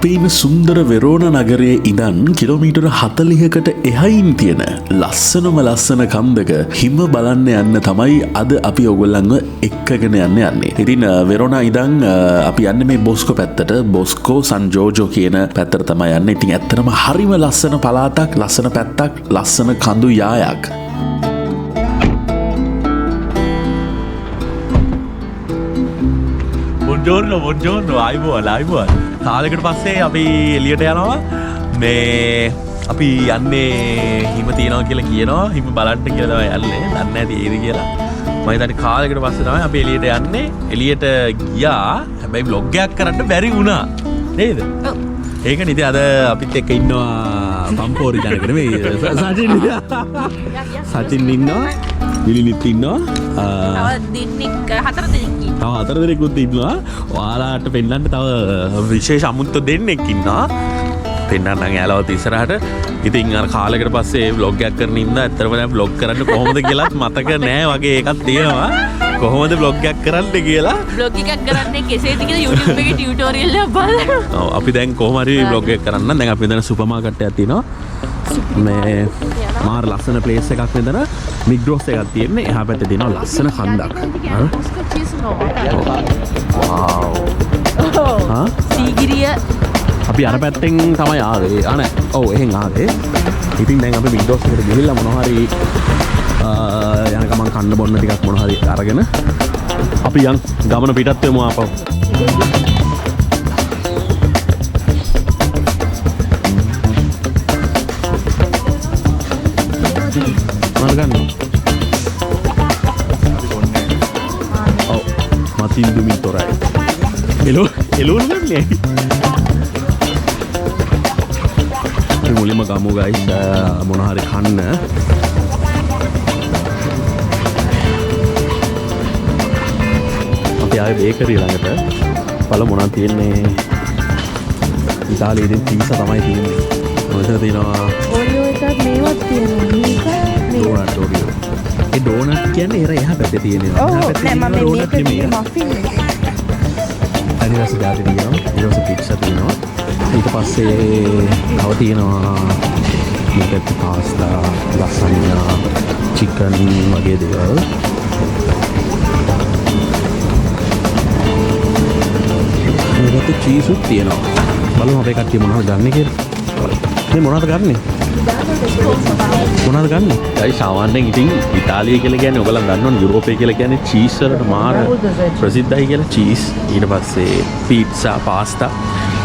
අපි ඉන්න සුන්දර වෙරෝන නගරයේ ඉඳන් කිලෝමීටර 40කට එහයින් තියෙන ලස්සනම ලස්සන කන්දක හිම බලන්න යන්න තමයි අද අපි ඔයගොල්ලන්ව එක්කගෙන යන්නේ. ඉතින් වෙරෝනා ඉඳන් අපි යන්නේ මේ බොස්කෝ පැත්තට. බොස්කෝ සන් ජෝජෝ කියන පැත්තට තමයි යන්නේ. ඉතින් ඇත්තටම හරිම ලස්සන පළාතක්, ලස්සන පැත්තක්, ලස්සන කඳු යායක්. බොන්ජෝර්නෝ ආයිබෝන් කාලෙකට පස්සේ අපි එළියට යනවා. මේ අපි යන්නේ හිම තියනවා කියලා කියනවා. හිම බලන්න කියලා තමයි යන්නේ. දන්නේ නැති ඒද කියලා. මම හිතන්නේ කාලෙකට පස්සේ තමයි අපි එළියට යන්නේ. එළියට ගියා. හැබැයි vlog එකක් කරන්න බැරි වුණා. නේද? ඔව්. ඒක නිදි අද අපිත් එක්ක ඉන්නවා පම්පෝරි ජනක නෙමෙයි. සචින් ඉන්නවා. විලිනිත් ඉන්නවා. තව හතර දෙනෙකුත් ඉන්නවා. ඔයාලාට පෙන්නන්න තව විශේෂ අමුත්ත දෙන්නෙක් ඉන්නවා. පෙන්නන්නම් යාළුවෝ ඉස්සරහට. ඉතින් අර කාලෙකට පස්සේ vlog එකක් කරන ඉඳන් ඇත්තටම දැන් vlog කරන්න කොහොමද කියලාත් මතක නෑ වගේ එකක් තියෙනවා. කොහොමද vlog එකක් කරන්න කියලා. vlog එකක් කරන්නේ කෙසේද කියලා YouTube එකේ ටියුටෝරියල් එකක් බලලා. ඔව් අපි දැන් කොහොම හරි vlog එකක් කරන්න. දැන් අපි මෙතන සුපර් මාකට් එකක් තියෙනවා. මේ මාර ලස්සන ප්ලේස් එකක් මෙතන මිග්‍රෝස් එකක් තියෙන්නේ. එහා පැත්තේ තියෙනවා ලස්සන කන්දක්. හා සීගිරිය අපි අර පැත්තෙන් තමයි ආවේ. අනේ ඔව් එහෙන් ආවේ. ඉතින් දැන් අපි මිග්‍රෝස් එකට ගිහිල්ලා මොනවා හරි යන ගමන් කන්න බොන්න ටිකක් මොනවා හරි අරගෙන අපි යන් ගමන පිටත් වෙමු ආපහු. මතින්දුමින් තොරයි. එලෝනු ගන්නේ. මුලින්ම ගමු ගයිස් මොන හරි කන්න. අපි ආවේ බේකරි ළඟට. බලමු මොනවද තියෙන්නේ. ඉතාලියේ පීසා තමයි තියෙන්නේ. මොකද තියෙනවා ඕරියෝ එකක් මේවත් තියෙනවා. Doughnut Oreo. ඒ ඩෝනට් කියන්නේ එර එහා පැත්තේ තියෙනවා. ඔව් නෑ මම මේක මෆින් එක. අනිවාර්ය දාති තියෙනවා. ඊට පස්සේ පිට්සා තියෙනවා. ඊට පස්සේ තව තියෙනවා මේක පාස්තා, ලසන්යා, චිකන් වගේ දේවල්. මේකට චීස් උත් තියෙනවා. බලමු අපේ කට්ටිය මොනවද ගන්න කියලා. මේ මොනවද ගන්නෙ? මොනවද ගන්නෙ? ඒ සාමාන්‍යයෙන් ඉතින් ඉතාලිය කියලා කියන්නේ ඔයගොල්ලන් දන්නවනේ යුරෝපය කියලා කියන්නේ චීස් වලට මාර ප්‍රසිද්ධයි කියලා. චීස් ඊට පස්සේ පීට්සා, පාස්තා.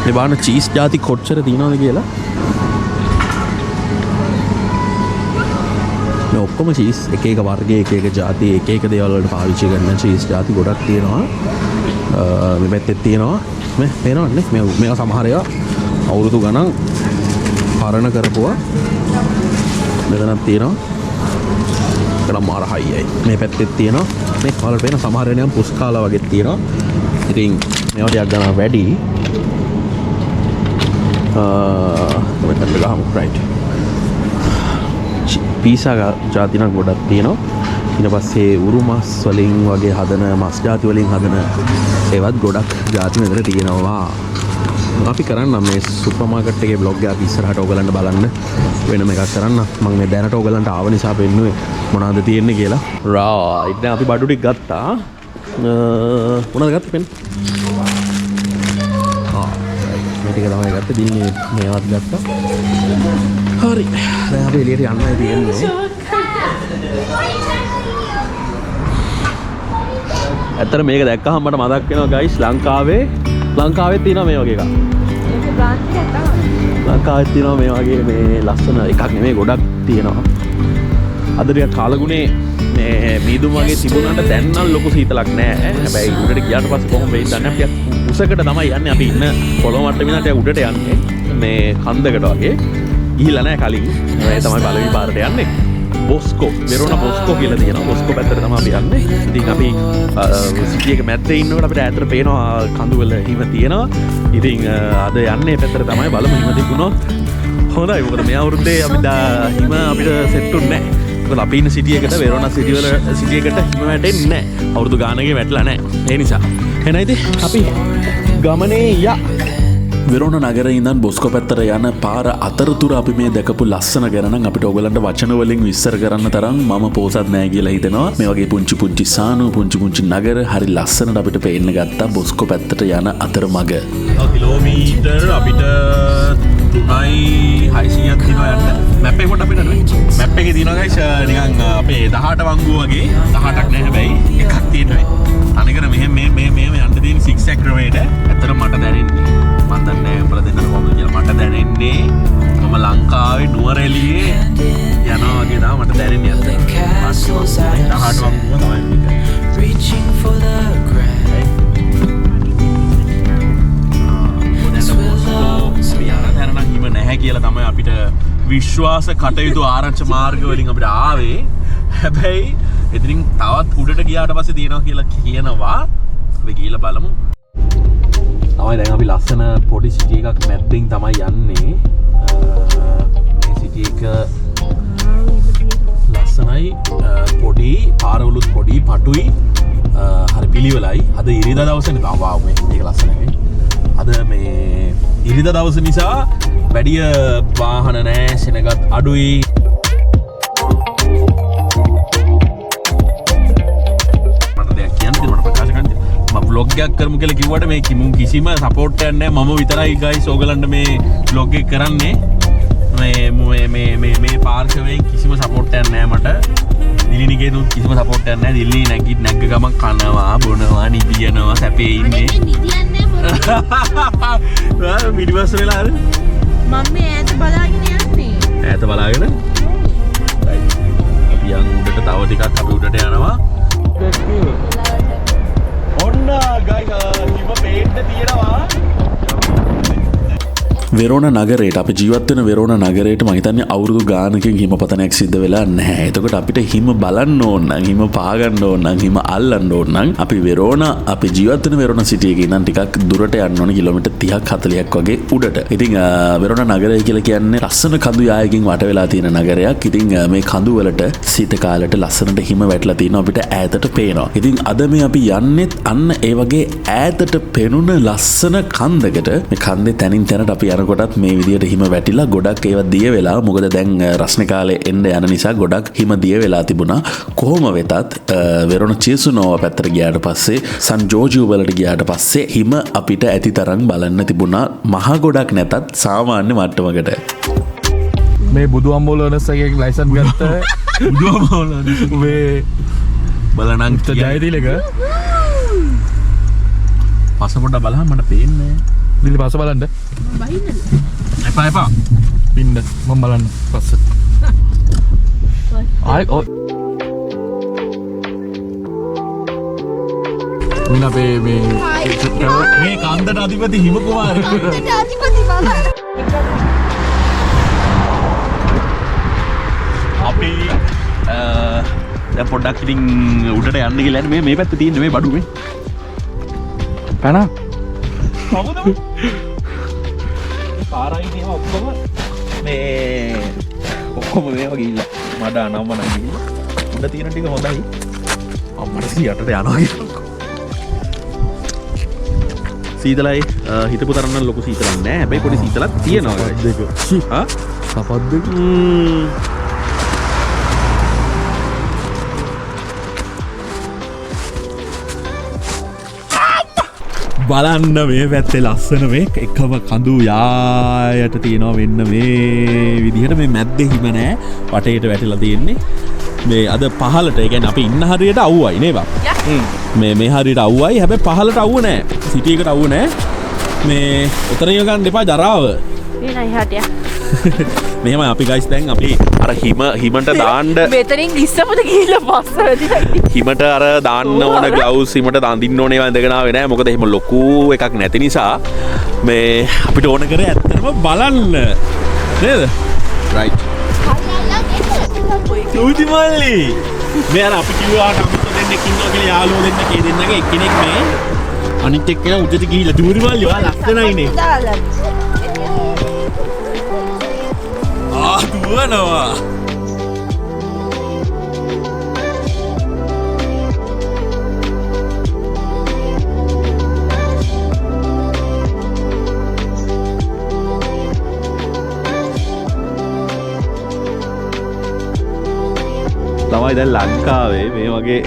මේ බලන්න චීස් ಜಾති කොච්චර තියෙනවද කියලා. මේ ඔක්කොම චීස් එක එක වර්ගයේ එක එක ಜಾති එක එක දේවල් වලට පාවිච්චි කරන චීස් ಜಾති ගොඩක් තියෙනවා. මේ පැත්තේ තියෙනවා මේ පේනවනේ මේවා සමහර ඒවා අවුරුදු ගණන් පරණ කරපුවා. මෙතනක් තියෙනවා. ඒකම මාර හයියයි. මේ පැත්තේ තියෙනවා. මේ කාලේ පේන සමහර වෙනයන් පුස්කාලා වගේ තියෙනවා. ඉතින් මේවා ටිකක් ගන්න වැඩි. මෙතන ගහමු රයිට්. පීසා ಜಾති නම් ගොඩක් තියෙනවා. ඊට පස්සේ උරු මස් වලින් වගේ හදන මස් ಜಾති වලින් හදන ඒවත් ගොඩක් ಜಾති මෙතන තියෙනවා. අපි කරන්න මේ සුපර් මාකට් එකේ vlog එකක් ඉස්සරහට ඔයගලන්ට බලන්න වෙනම එකක් කරන්න. මම මේ දැනට ඔයගලන්ට ආව නිසා පෙන්නුවේ මොනවද තියෙන්නේ කියලා. රයිට් දැන් අපි බඩු ටික ගත්තා. මොනවද ගත්තේ පෙන්න? මේ ටික තමයි ගත්තේ. දින්නේ මේවත් ගත්තා. හරි. දැන් අපි එළියට යන්නයි තියෙන්නේ. ඇත්තට මේක දැක්කහම මට මතක් වෙනවා ගයිස් ලංකාවේ තියෙනවා මේ වගේ එකක්. ලංකාවේ තියෙනවා මේ වගේ මේ ලස්සන එකක් නෙමෙයි ගොඩක් තියෙනවා. අද ටික කාලගුණේ මේ මීදුම් වගේ තිබුණාට දැන් නම් ලොකු සීතලක් නැහැ. හැබැයි උඩට ගියාට පස්සේ කොහොම වෙයිද දන්නේ නැහැ. අපි උසකට තමයි යන්නේ. අපි ඉන්න පොළොව මට්ටමින් ටික උඩට යන්නේ. මේ කන්දකට වගේ. ගිහිල්ලා නැහැ කලින්. ඒ තමයි පළවෙනි පාරට යන්නේ. බොස්කෝ වෙරෝනා බොස්කෝ කියලා තියෙනවා. බොස්කෝ පැත්තට තමයි අපි යන්නේ. ඉතින් අපි සිටි එක මැද්දේ ඉන්නකොට අපිට ඈතට පේනවා කඳු වල හිම තියෙනවා. ඉතින් අද යන්නේ පැත්තට තමයි බලමු හිම තිබුණොත් හොඳයි. මොකද මේ අවුරුද්දේ අපි හිම අපිට සෙට්ුන්නේ නැහැ. මොකද අපි ඉන්න සිටි එකට වෙරෝනා සිටි එකට හිම වැටෙන්නේ නැහැ. අවුරුදු ගානකේ වැටලා නැහැ. ඒ නිසා. එහෙනම් ඉතින් අපි ගමනේ යා වෙරෝන නගරේ ඉඳන් බොස්කෝ පැත්තට යන පාර අතරතුර අපි මේ දැකපු ලස්සන ගැන නම් අපිට ඔයගලන්ට වචන වලින් විස්තර කරන්න තරම් මම පොසත් නෑ කියලා හිතෙනවා. මේ වගේ පුංචි පුංචි සානු පුංචි නගර හරි ලස්සනට අපිට පේන්න ගත්තා බොස්කෝ පැත්තට යන අතරමඟ. කිලෝමීටර් අපිට 3.600ක් තියෙනවා යන්න. මැප් එක කොට අපිට මැප් එකේ තියෙනවා ගයිස් නිකන් අපේ 18 වංගුව වගේ 18ක් නෑ හැබැයි එකක් තියෙනවා. අනිකර මෙහෙම යන්න තියෙන 6 ඇක්‍රමේට ඇත්තට මට දැනෙන්නේ මම දන්නේ උඹලා දෙන්නට කොහොමද කියලා මට දැනෙන්නේ මම ලංකාවේ නුවරඑළියේ යනවා වගේ තමයි මට දැනෙන්නේ අතට 18 වංගුව තමයි reaching for the ground. හිම නැහැ කියලා තමයි අපිට විශ්වාස කටයුතු ආරංචි මාර්ග වලින් අපිට ආවේ. හැබැයි එතනින් තවත් උඩට ගියාට පස්සේ තියෙනවා කියලා කියනවා. අපි ගිහලා බලමු. තමයි දැන් අපි ලස්සන පොඩි සිටි එකක් මැද්දෙන් තමයි යන්නේ. මේ සිටි එක ලස්සනයි පොඩි පාරවලුත් පොඩි පටුයි හරි පිළිවෙලයි. අද ඉරිදා දවසනේ වාව් මේක ලස්සනයි. අද මේ ඉරිදා දවස නිසා වැඩිය වාහන නෑ සෙනගත් අඩුයි. මට දෙයක් කියන්න මට ප්‍රකාශ කරන්න මම බ්ලොග් එකක් කරමු කියලා කිව්වට මේ කිමුන් කිසිම සපෝට් එකක් නෑ. මම විතරයි ගයිස් ඕගලන්ට මේ බ්ලොග් එක කරන්නේ. මේ පාර්ශවයෙන් කිසිම සපෝට් එකක් නෑ මට. දිලිනිකේනුත් කිසිම සපෝට් එකක් නෑ. දිල්ලි නැග්ග ගමන් කනවා බොනවා නිදියනවා සැපේ ඉන්නේ. මිනිබස් වෙලා හරි මම මේ ඈත බලාගෙන යන්නේ. ඈත බලාගෙන අපි යන් උඩට තව ටිකක් අපි උඩට යනවා. ඔන්න ගයිස් හිම පේන්න තියෙනවා. වෙරෝන නගරයට අප ජීවත්වන වෙරෝන නගරයට මහිතන්නේ අවුරුදු ගානකින් හිමපතනයක් සිද්ධ වෙලා නැහැ. එතකොට අපිට හිම බලන්න ඕන හිම පාගන්න ඕන හිම අල්ලන්න ඕන අපි වෙරෝන අපි ජීවත්වන වෙරෝන සිටිය එක ඉඳන් ටිකක් දුරට යන්න ඕන කිලෝමීටර් 30ක් 40ක් වගේ උඩට. ඉතින් වෙරෝන නගරය කියලා කියන්නේ ලස්සන කඳු යායකින් වට වෙලා තියෙන නගරයක්. ඉතින් මේ කඳු වලට සීත කාලයට ලස්සනට හිම වැටලා තියෙනවා අපිට ඈතට පේනවා. ඉතින් අද මේ අපි යන්නෙත් අන්න ඒ වගේ ඈතට පෙනුන ලස්සන කන්දකට. මේ කන්දේ තනින් තැනට අපි කොටත් මේ විදියට හිම වැටිලා ගොඩක් ඒවා දිය වෙලා මොකද දැන් රස්නේ කාලේ එන්න යන නිසා ගොඩක් හිම දිය වෙලා තිබුණා. කොහොම වෙතත් වෙරොන චේසුනෝවා පැත්තට ගියාට පස්සේ සන් ජෝර්ජියෝ වලට ගියාට පස්සේ හිම අපිට ඇති තරම් බලන්න තිබුණා. මහ ගොඩක් නැතත් සාමාන්‍ය මට්ටමකට. මේ බුදු අම්බෝලනස්ගේ ලයිසන් ගත්ත බුදු අම්බෝලන මේ බලනන් ජයතිලක පසපොට බලහන් මට පේන්නේ දිලි පස බලන්න එපා පින්න මම බලන්න පස්ස ආය මින අපේ මේ කන්දට අධිපති හිම කුමාරය අපි දැන් පොඩ්ඩක් ඉතින් උඩට යන්න කියලා යන්නේ මේ පැත්තේ තියෙන මේ බඩු මේ පැන කවුද පාරයි නේ ඔක්කොම මේ ඔක්කොම මේවා ගිහිල්ලා මඩ අනම්ම නම් ගිහිල්ලා උඩ තියෙන ටික හොඳයි අම්මට 100ට යනවා කියලා සීතලයි හිතපු තරම් නම් ලොකු සීතලක් නෑ හැබැයි පොඩි සීතලක් තියෙනවා දෙක හා සපත් දෙක බලන්න මේ පැත්තේ ලස්සන මේ එකම කඳු යායට තියෙනවා වෙන්න මේ විදිහට මේ මැද්දේ හිම නෑ වටේට වැටිලා තියෙන්නේ මේ අද පහලට ඒ කියන්නේ අපි ඉන්න හරියට අවුවයි නේ බා මේ හරියට අවුවයි හැබැයි පහලට අවුව නෑ සිටි එකට අවුව නෑ මේ උතරිය ගන්න එපා ජරාව එනයි හටිය මෙහෙම අපි ගයිස් දැන් අපි අර හිමට දාන්න මෙතනින් ඉස්සමද ගිහිල්ලා පස්සට හිමට අර දාන්න ඕන ග්ලව්ස් හිමට අඳින්න ඕනේ ඒවා ඉඳගෙන ආවේ නෑ මොකද එහෙම ලොකු එකක් නැති නිසා මේ අපිට ඕන කරේ ඇත්තටම බලන්න නේද රයිට් සූති මල්ලි මේ අර අපි කිව්වාට අපි දෙන්නෙක් ඉන්නවා කියලා යාළුවෝ දෙන්නෙක් දෙන්නගේ එක්කෙනෙක් මේ අනිත් එක්කෙනා උඩට ගිහිල්ලා සූති මල්ලි ඔයා ලස්සනයිනේ දුවනවා තමයි දැන් ලංකාවේ මේ වගේ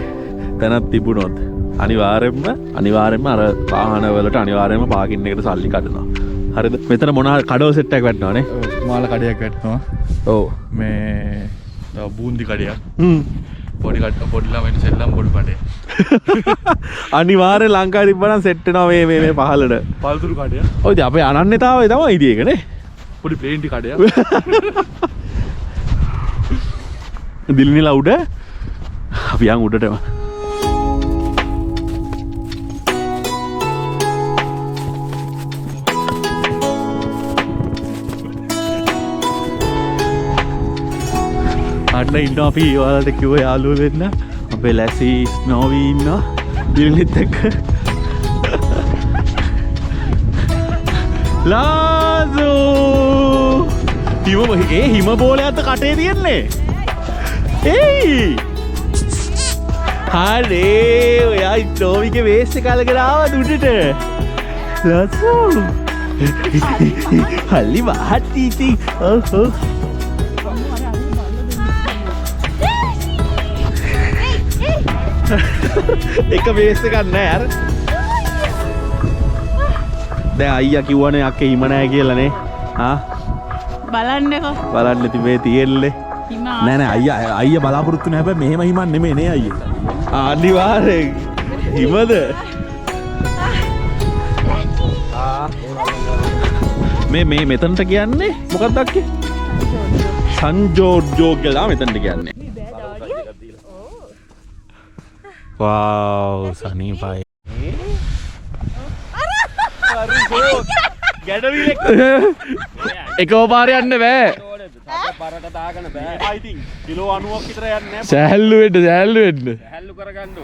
තැනක් තිබුණොත් අනිවාර්යෙන්ම අර වාහන වලට අනිවාර්යෙන්ම පාකින් එකට සල්ලි කඩනවා. හරිද? මෙතන මොන කඩවල් සෙට් එකක් වැටෙනවනේ. මාල කඩයක් වැටෙනවා. ඔව්. මේ බූන්දි කඩයක්. පොඩි ළමයින්ට සෙල්ලම් පොඩි කඩේ. අනිවාර්යෙන් ලංකාවේ තිබ්බනම් සෙට් වෙනවා මේ පහලට. පළතුරු කඩයක්. ඔය ඉතින් අපේ අනන්‍යතාවය තමයි ඉතින් ඒකනේ. පොඩි ප්ලේන්ටි කඩයක්. දිලිනිලා උඩ අපි යන් උඩටම. අන්න ඉන්න අපි ඔයාලට කිව්ව යාළුවෝ වෙන්න අපේ ලැසි ස්නෝවි ඉන්නවා දිලිනිත් එක්ක. ලාසෝ හිම බෝලේ අත කටේ තියෙන්නේ. ඒයි හරේ ඔයා ස්නෝවිගේ වේස් එක අල්ලගෙන ආවද උඩට? ලාසෝ හලි වහත් ඉතින් ඔහ් එක වේස් එකක් නෑ අර. දැන් අයියා කිව්වනේ අක්කේ හිම නෑ කියලා නේ. බලන්නකෝ. බලන්න ඉතින් මේ තියෙන්නේ. නෑ අයියා බලාපොරොත්තු නෑ හැබැයි මෙහෙම හිමක් නෙමෙයි නේ අයියා. අනිවාර්යෙන් හිමද? මේ මෙතනට කියන්නේ මොකක්ද අක්කේ? සංජෝජෝ කියලා මෙතනට කියන්නේ. Wow, සනීපයි. ගැඩවිලෙක් එකෝ පාරේ යන්න බෑ. බරට දාගෙන බෑ. I think කිලෝ 90ක් විතර යන්නේ. සෑහළු වෙන්න.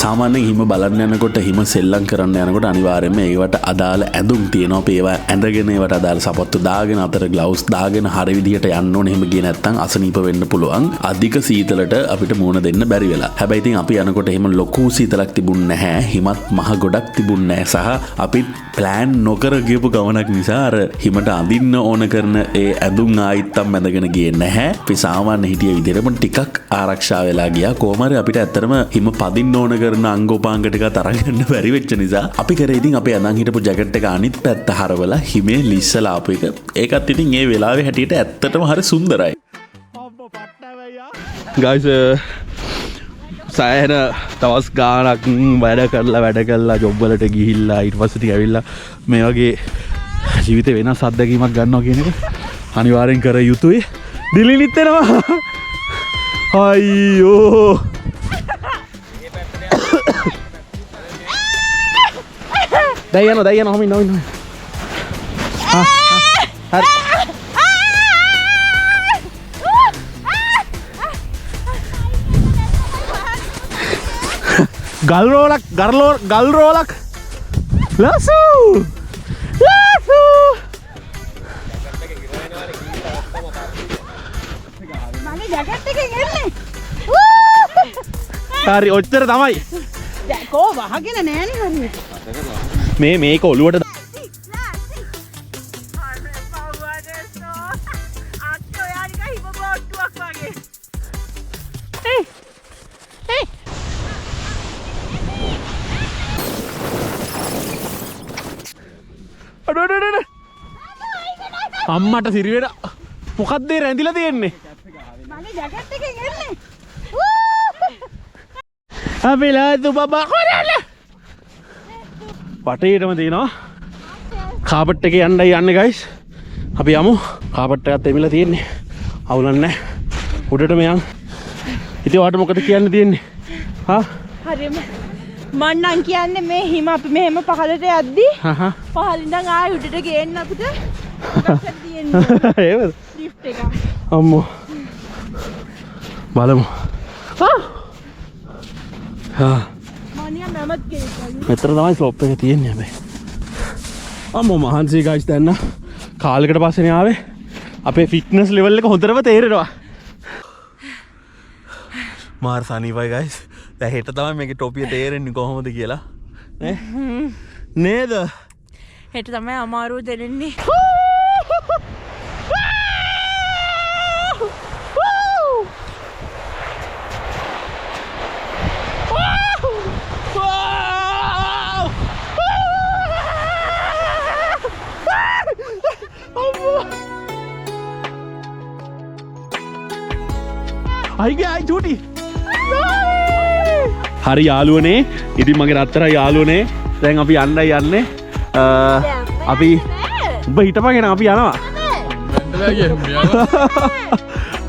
සාමාන්‍යයෙන් හිම බලන්න යනකොට හිම සෙල්ලම් කරන්න යනකොට අනිවාර්යයෙන්ම ඒවට අදාළ ඇඳුම් තියෙනවා. අපි ඒවා ඇඳගෙන ඒවට අදාළ සපත්තු දාගෙන අතර ග්ලව්ස් දාගෙන හරිය විදිහට යන්න ඕනේ. එහෙම ගියේ නැත්නම් අසනීප වෙන්න පුළුවන්. අධික සීතලට අපිට මුහුණ දෙන්න බැරි වෙලා. හැබැයි ඉතින් අපි යනකොට එහෙම ලොකු සීතලක් තිබුණ නැහැ. හිමත් මහ ගොඩක් තිබුණ නැහැ. සහ අපි ප්ලෑන් නොකර ගියපු ගමනක් නිසා අර හිමට අඳින්න ඕන කරන ඒ ඇඳුම් ආයිත්තම් ඇඳගෙන ගියේ නැහැ. අපි සාමාන්‍ය හිටිය විදිහටම ටිකක් ආරක්ෂා වෙලා ගියා. කොහොම හරි අපිට ඇත්තටම හිම පදින්න ඕන කරන අංගෝපාංග ටික තරගන්න බැරි වෙච්ච නිසා අපි කරේ ඉතින් අපේ අඳන් හිටපු ජැකට් එක අනිත් පැත්ත හරවලා හිමේ ලිස්සලා ආපු එක. ඒකත් ඉතින් ඒ වෙලාවේ හැටියට ඇත්තටම හරි සුන්දරයි. guys සෑහෙන දවස් ගානක් වැඩ කරලා ජොබ් වලට ගිහිල්ලා ඊට පස්සේ ටික ඇවිල්ලා මේ වගේ ජීවිතේ වෙනස් අත්දැකීමක් ගන්නවා කියන එක අනිවාර්යෙන් කර යුතුයි. දිලිනිත් එනවා. අයියෝ දැන් යනවා හොමින් හරි ගල් රෝලක් ලසු මගේ ජැකට් එකෙන් එන්නේ. හරි ඔච්චර තමයි. කෝ වහගෙන නෑනේ හරියට. මේක ඔලුවට අම්මට සිරිවෙන මොකක්ද රැඳිලා තියෙන්නේ? මගේ ජැකට් එකෙන් එන්නේ. අපිලාතු බබා කොරාලා වටේටම තියෙනවා කාපට් එකේ යන්නේ ගයිස්. අපි යමු. කාපට් එකත් එමිලා තියෙන්නේ. අවුලක් නැහැ. උඩටම යන්. ඉතින් ඔයාලට මොකද කියන්න තියෙන්නේ? හරියම මං නම් කියන්නේ මේ හිම අපි මෙහෙම පහළට යද්දි පහළින් ඉඳන් ආයෙ උඩට ගේන්න අපිට ඉස්සර තියෙන්නේ. ඒවද? ලිෆ්ට් එක. අම්මෝ. බලමු. මනියා මමත් ගෙයිකයි. මෙතන තමයි ස්ලොප් එක තියෙන්නේ හැබැයි. අම්මෝ මහන්සි ගයිස් දැන් කාලෙකට පස්සේනේ ආවේ. අපේ ෆිට්නස් ලෙවල් එක හොඳටම තේරෙනවා. මාර සනීපයි ගයිස්. දැන් හෙට තමයි මේකේ ටොපිය තේරෙන්නේ කොහොමද කියලා. නේ? නේද? හෙට තමයි අමාරුව දෙන්නේ. අයිගයි චූටි හරි යාළුවනේ ඉතින් මගේ රත්තර යාළුවනේ දැන් අපි යන්නයි යන්නේ අපි උඹ හිටපගෙන අපි යනවා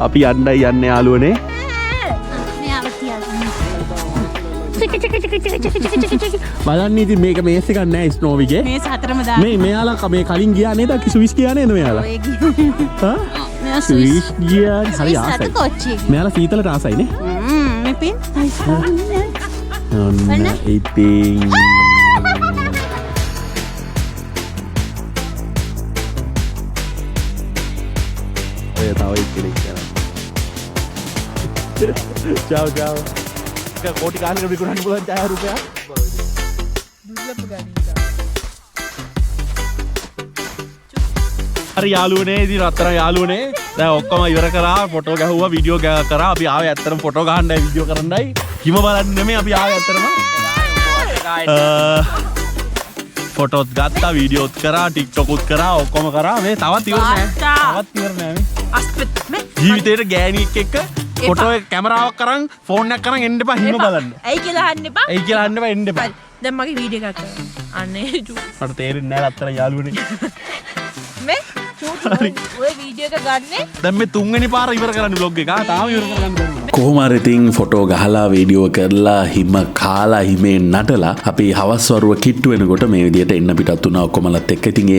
අපි යන්නයි යන්නේ යාළුවනේ බලන්න ඉතින් මේක මේස් එකක් නෑ ස්නෝවිගේ මේස් හතරම දාන්න මේ මෙයාලා මේ කලින් ගියා නේද කිසුවිස් ගියා නේද මෙයාලා ස්විස් ගියා හරි ආසයි මෙයාලා සීතලට ආසයිනේ මේ පින් ඔන්න ඉතින් ඔය තව ඉක්කෙනෙක් යනවා චාව් චාව් कोटी कान के विकुणन बोलन चाहे रुपया अरे යාළුවනේ ඉතින් රත්තර යාළුවනේ දැන් ඔක්කොම ඉවර කරා ෆොටෝ ගැහුවා වීඩියෝ කරා අපි ආවේ ඇත්තටම ෆොටෝ ගහන්නයි වීඩියෝ කරන්නයි හිම බලන්න නෙමෙයි අපි ආවේ ඇත්තටම ෆොටෝත් ගත්තා වීඩියෝත් කරා ටික්ටොක් උත් කරා ඔක්කොම කරා මේ තවත් ඉවර නෑ තවත් ඉවර නෑ මේ අස්පෙත් මේ ජීවිතේට ගෑණියෙක් එක්ක ෆොටෝ එක කැමරාවක් කරන් ෆෝන් එකක් කරන් එන්න එපා හිම බලන්න. ඇයි කියලා අහන්න එපා. ඇයි කියලා අහන්න එපා එන්න එපා. දැන් මගේ වීඩියෝ එකක් කරන්න. අනේ චූටි. මට තේරෙන්නේ නැහැ අත්තර යාළුවනේ. මේ චූටි ඔය වීඩියෝ එක ගන්නෙ දැන් මේ තුන්වෙනි පාර ඉවර කරන්න vlog එක. තාම ඉවර කරගන්න බැහැ. කොහොම හරි ඉතින් ෆොටෝ ගහලා වීඩියෝ කරලා හිම කාලා හිමේ නටලා අපි හවස් වරුව කිට්ටු වෙනකොට මේ විදිහට එන්න පිටත් වුණා ඔක්කොමලත් එක්ක. ඉතින්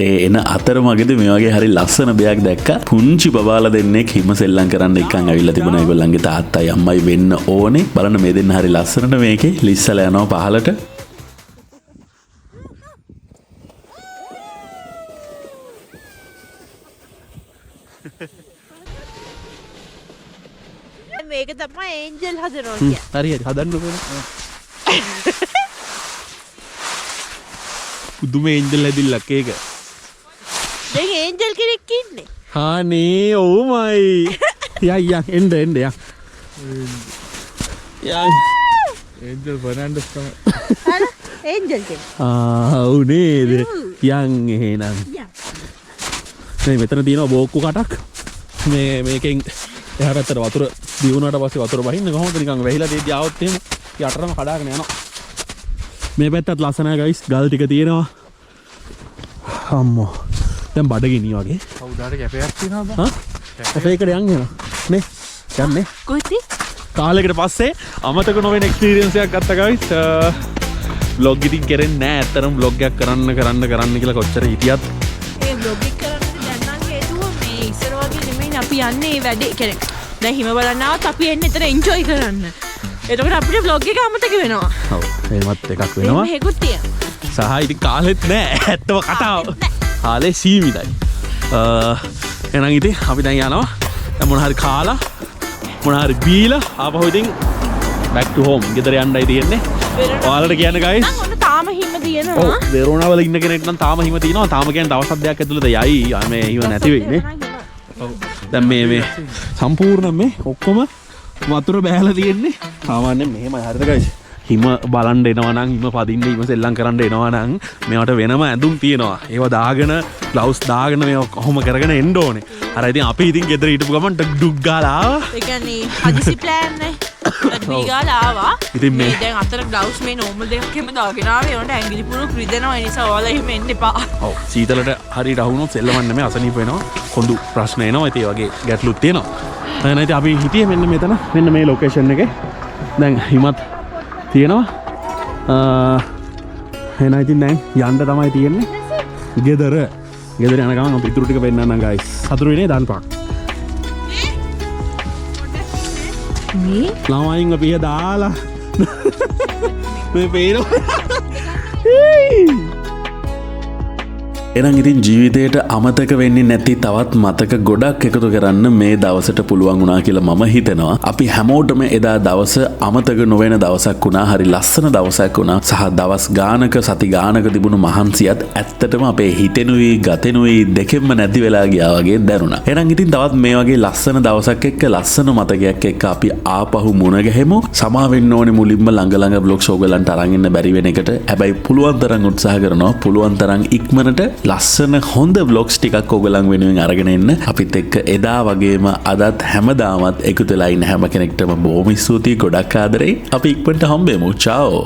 ඒ එන අතරමඟදී මේ වගේ හරි ලස්සන දෙයක් දැක්කා. පුංචි බබාලා දෙන්නෙක් හිම සෙල්ලම් කරන්න එක්කන් ඇවිල්ලා තිබුණා. ඒගොල්ලන්ගේ තාත්තයි අම්මයි වෙන්න ඕනේ. බලන්න මේ දෙන්න හරි ලස්සනට මේකේ ලිස්සලා යනවා පහලට. මේක තමයි ඒන්ජල් හදනවා කියන්නේ. හරි හරි හදන්න ඕනේ. පුදුම ඒන්ජල් ඇදිල්ලක් ඒක. දැන් ඒන්ජල් කෙනෙක් ඉන්නේ. හානේ ඕමයි. යන් එන්න යන්. යන්. ඒන්ජල් ෆර්නැන්ඩස් තමයි. හරි ඒන්ජල් කෙනෙක්. උනේද යන් එහෙනම්. මේ මෙතන තියෙනවා බෝක්කු කටක්. මේකෙන් එහා පැත්තට වතුර දියුණාට පස්සේ වතුර බහින්න කොහොමද නිකන් වැහිලා දෙද්දී ආවොත් එහෙම යටටම කඩාගෙන යනවා. මේ පැත්තත් ලස්සනයි ගයිස් ගල් ටික තියෙනවා. අම්මෝ දැන් බඩගිනි වගේ. කවුදාට කැපයක් තියෙනවද? හා කැපයකට යන් එනවා නේ යන්නේ. කොහෙද? කාලයකට පස්සේ අමතක නොවෙන එක්ස්පීරියන්ස් එකක් ගත්තා ගයිස්. vlog ඉතින් කරන්නේ නැහැ. ඇත්තටම vlog එකක් කරන්න කියලා කොච්චර හිටියත් ඒ vlog එක කරන්න දැන් නම් හේතුව මේ ඉස්සර වගේ නෙමෙයි අපි යන්නේ මේ වැඩේ කියන්නේ. දැන් හිම බලන්න ආවත් අපි එන්නේ එතන එන්ජොයි කරන්න. එතකොට අපිට vlog එක අමතක වෙනවා. ඔව් එහෙමත් එකක් වෙනවා. මේකුත් තියෙනවා. සහ ඉතින් කාලෙත් නෑ ඇත්තම කතාව. කාලේ සීමිතයි. එහෙනම් ඉතින් අපි දැන් යනවා. දැන් මොන හරි කාලා මොන හරි බීලා ආපහු ඉතින් back to home ගෙදර යන්නයි තියෙන්නේ. ඔයාලට කියන්න guys. නම් ඔන්න තාම හිම තියෙනවා. ඔව් වෙරෝනා වල ඉන්න කෙනෙක් නම් තාම හිම තියෙනවා. තාම කියන්නේ දවස් හතක් ඇතුළත යයි. මේ හිම නැති වෙන්නේ. ඔව් දැන් මේ සම්පූර්ණ මේ ඔක්කොම වතුර බෑලා තියෙන්නේ. සාමාන්‍යයෙන් මෙහෙමයි හරිද guys. හිම බලන්න එනවා නම් හිම පදින්න හිම සෙල්ලම් කරන්න එනවා නම් මේවට වෙනම ඇඳුම් තියෙනවා. ඒවා දාගෙන ග්ලව්ස් දාගෙන මේ කොහොම කරගෙන එන්න ඕනේ. අර ඉතින් අපි ඉතින් ගෙදර හිටපු ගමන් ඩුක් ගාලා ආවා. ඒ කියන්නේ හදිසි ප්ලෑන් නේ. අපි ගාලා ආවා. ඉතින් මේ දැන් අතර ග්ලව්ස් මේ නෝමල් දෙකක් එහෙම දාගෙන ආවේ. ඒකට ඇඟිලි පුරුක් රිදෙනවා. ඒ නිසා ඔයාලා එහෙම එන්න එපා. ඔව් සීතලට හරියට අහුනොත් සෙල්ලමන්න නෙමෙයි අසනීප වෙනවා. කොඳු ප්‍රශ්න එනවා. ඉතින් ඒ වගේ ගැටලුත් තියෙනවා. එහෙනම් ඉතින් අපි හිටියේ මෙන්න මෙතන මෙන්න මේ ලොකේෂන් එකේ. දැන් හිමත් තියෙනවා. එහෙනම් ඉතින් දැන් යන්න තමයි තියෙන්නේ. ගෙදර යන ගමන් අපි ඉතුරු ටික පෙන්නන්නම් guys. සතුරු වෙන්නේ දන්පක්. මේ ළමයින් අපි දාලා මේ පේනවා. එනම් ඉතින් ජීවිතයට අමතක වෙන්නේ නැති තවත් මතක ගොඩක් එකතු කරන්න මේ දවසට පුළුවන් වුණා කියලා මම හිතනවා. අපි හැමෝටම එදා දවස අමතක නොවන දවසක් වුණා. හරි ලස්සන දවසක් වුණා. සහ දවස් ගානක සති ගානක තිබුණු මහන්සියත් ඇත්තටම අපේ හිතෙනුයි ගතෙනුයි දෙකෙන්ම නැති වෙලා ගියා වගේ දැනුණා. එනම් ඉතින් තවත් මේ වගේ ලස්සන දවසක් එක්ක ලස්සන මතකයක් එක්ක අපි ආපහු මුණ ගැහෙමු. සමා වෙන්න ඕනේ මුලින්ම ළඟ vlogs ඔයගලන්ට අරන් ඉන්න බැරි වෙන එකට. හැබැයි පුළුවන් තරම් උත්සාහ කරනවා. පුළුවන් තරම් ඉක්මනට ලස්සන හොඳ ව්ලොග්ස් ටිකක් ඔයගලන් වෙනුවෙන් අරගෙන එන්න අපිත් එක්ක එදා වගේම අදත් හැමදාමත් එකතු වෙලා ඉන්න හැම කෙනෙක්ටම බොහොම ස්තුතියි ගොඩක් ආදරේ අපි ඉක්මනට හම්බෙමු චාෝ